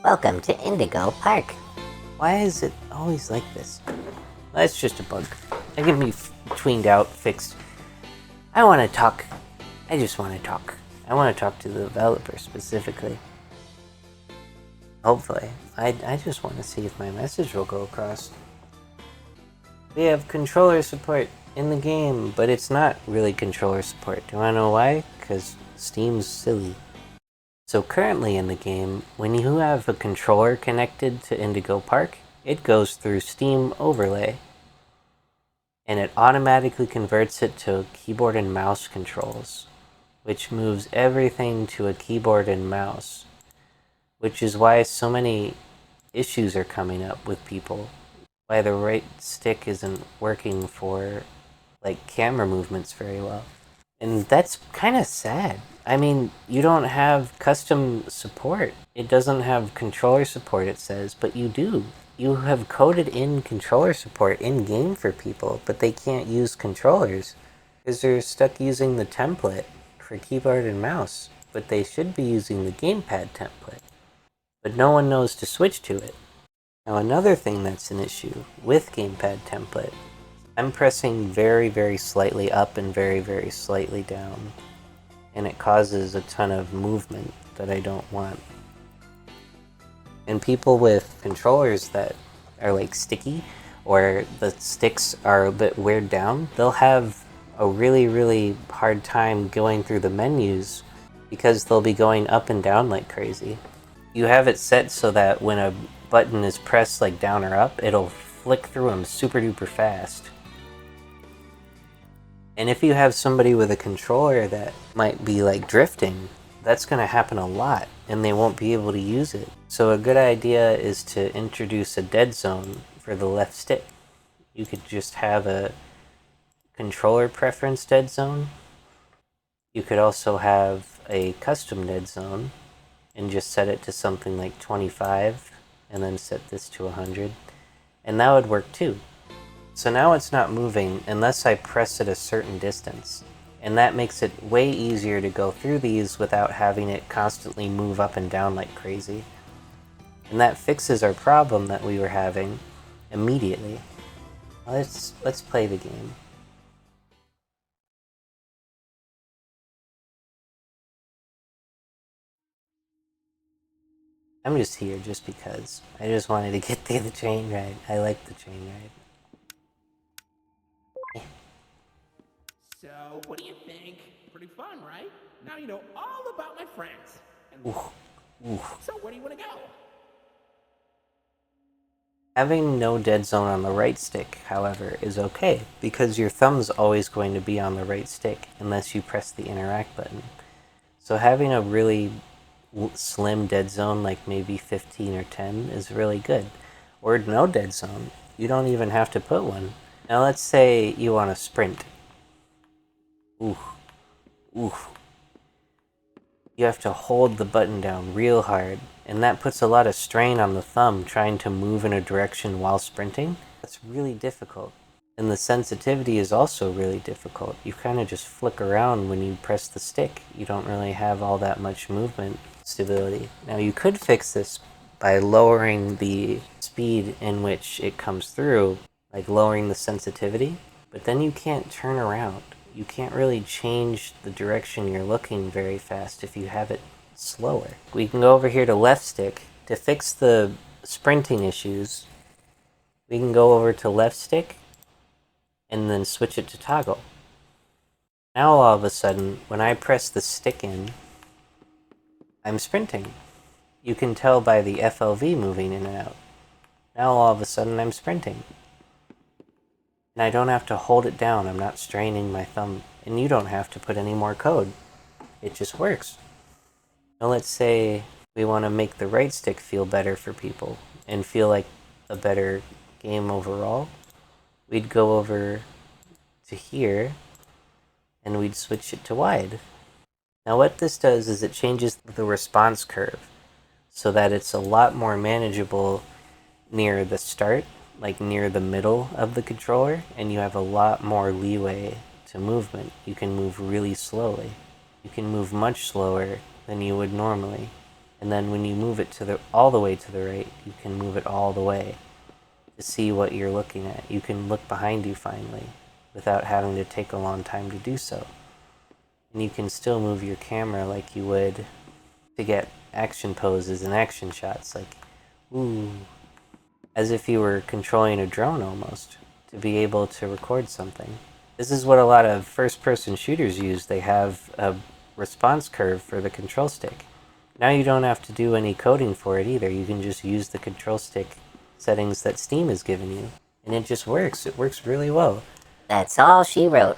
Welcome to Indigo Park. Why is it always like this? That's just a bug. I can be tweened out, fixed. I want to talk. I just want to talk. I want to talk to the developer specifically. Hopefully. I just want to see if my message will go across. We have controller support in the game, but it's not really controller support. Do you want to know why? Because Steam's silly. So currently in the game, when you have a controller connected to Indigo Park, it goes through Steam Overlay, and it automatically converts it to keyboard and mouse controls, which moves everything to a keyboard and mouse, which is why so many issues are coming up with people, why the right stick isn't working for like camera movements very well. And that's kind of sad. I mean, you don't have custom support. It doesn't have controller support, it says, but you do. You have coded in controller support in-game for people, but they can't use controllers because they're stuck using the template for keyboard and mouse, but they should be using the gamepad template. But no one knows to switch to it. Now, another thing that's an issue with gamepad template, I'm pressing very, very slightly up and very, very slightly down, and it causes a ton of movement that I don't want. And people with controllers that are like sticky, or the sticks are a bit weighed down, they'll have a really, really hard time going through the menus because they'll be going up and down like crazy. You have it set so that when a button is pressed like down or up, it'll flick through them super duper fast. And if you have somebody with a controller that might be like drifting, that's going to happen a lot and they won't be able to use it. So a good idea is to introduce a dead zone for the left stick. You could just have a controller preference dead zone. You could also have a custom dead zone and just set it to something like 25 and then set this to 100. And that would work too. So now it's not moving unless I press it a certain distance, and that makes it way easier to go through these without having it constantly move up and down like crazy. And that fixes our problem that we were having immediately. Let's play the game. I'm just here just because. I just wanted to get through the train ride. I like the train ride. So, what do you think? Pretty fun, right? Now you know all about my friends. And so, where do you want to go? Having no dead zone on the right stick, however, is okay, because your thumb's always going to be on the right stick unless you press the interact button. So having a really slim dead zone, like maybe 15 or 10, is really good. Or no dead zone. You don't even have to put one. Now let's say you want to sprint. Ooh. You have to hold the button down real hard, and that puts a lot of strain on the thumb trying to move in a direction while sprinting. That's really difficult. And the sensitivity is also really difficult. You kind of just flick around when you press the stick. You don't really have all that much movement stability. Now you could fix this by lowering the speed in which it comes through, like lowering the sensitivity, but then you can't turn around. You can't really change the direction you're looking very fast if you have it slower. We can go over here to left stick. To fix the sprinting issues, we can go over to left stick and then switch it to toggle. Now all of a sudden, when I press the stick in, I'm sprinting. You can tell by the FLV moving in and out. Now all of a sudden I'm sprinting. And I don't have to hold it down. I'm not straining my thumb. And you don't have to put any more code. It just works. Now let's say we want to make the right stick feel better for people and feel like a better game overall. We'd go over to here and we'd switch it to wide. Now what this does is it changes the response curve so that it's a lot more manageable near the start, like near the middle of the controller, and you have a lot more leeway to movement. You can move really slowly. You can move much slower than you would normally. And then when you move it all the way to the right, you can move it all the way to see what you're looking at. You can look behind you finally without having to take a long time to do so. And you can still move your camera like you would to get action poses and action shots, like, ooh, as if you were controlling a drone almost, to be able to record something. This is what a lot of first-person shooters use. They have a response curve for the control stick. Now you don't have to do any coding for it either. You can just use the control stick settings that Steam has given you, and it just works. It works really well. That's all she wrote.